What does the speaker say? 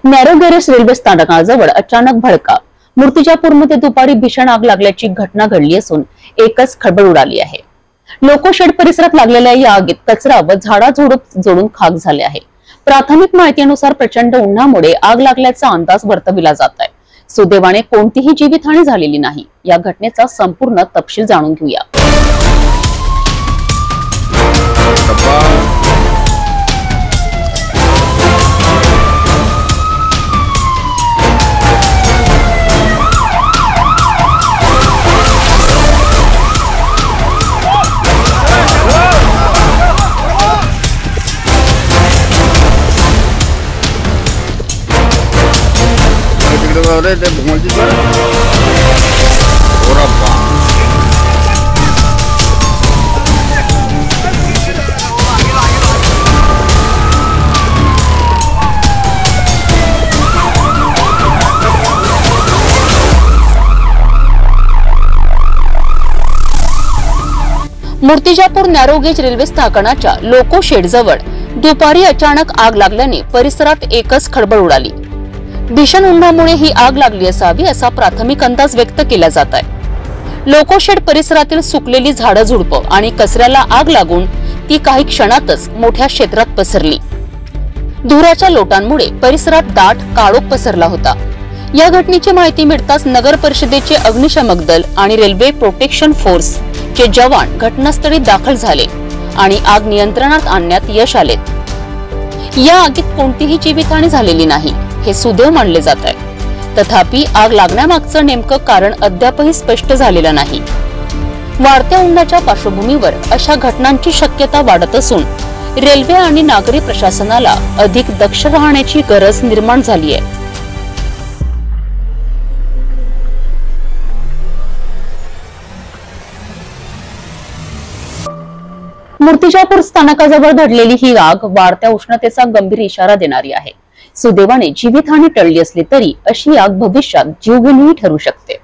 Narrow garage railway स्थानकाजवळ अचानक भडका. मूर्तिजापूरमध्ये दुपारी भीषण आग लागल्याची घटना घडली असून एकच खळबळ उडाली आहे. लोको शेड परिसरात लागलेल्या या आगीत कचरा व झाडाझुडूप जळून खाक झाले आहे. प्राथमिक माहितीनुसार प्रचंड उन्हामुळे आग लागल्याचा अंदाज वर्तविला जात आहे. सुदैवाने कोणतीही जीवितहानी झालेली नाही. या घटनेचा संपूर्ण तपशील जाणून घेऊया. मूर्तिजापूर नॅरो गेज रेल्वे स्थानकाच्या लोको शेड जवळ दुपारी अचानक आग लागल्याने परिसरात एकच खळबळ उडाली. भीषण उन्हामुळे ही आग लागली असावी असा प्राथमिक अंदाज व्यक्त केला जात आहे. लोको शेड परिसरातील सुकलेली झाडं झुडपं आणि कचऱ्याला आग लागून ती काही क्षणातच मोठ्या क्षेत्रात पसरली. धुराच्या लोटांमुळे परिसरात दाट काळोख पसरला होता. या घटनेची माहिती मिळताच नगर परिषदेचे अग्निशमक दल आणि रेल्वे प्रोटेक्शन फोर्स चे जवान घटनास्थळी दाखल झाले आणि आग नियंत्रणात आणण्यात यश आले. या आगीत कोणतीही जीवितहानी झालेली नाही हे सुदैव मानले जात आहे. तथापि आग लागण्यामागचं नेमकं कारण अद्यापही स्पष्ट झालेलं नाही. वाढत्या उन्हाच्या पार्श्वभूमीवर अशा घटनांची शक्यता वाढत असून रेल्वे आणि नागरी प्रशासनाला अधिक दक्ष राहण्याची गरज निर्माण झाली आहे. मूर्तिजापूर स्थानकाजवळ घडलेली ही आग वाढत्या उष्णतेचा गंभीर इशारा देणारी आहे. सुदैवाने जीवितहानी टळली असली तरी अशी आग भविष्यात जीवघेणीही ठरू शकते.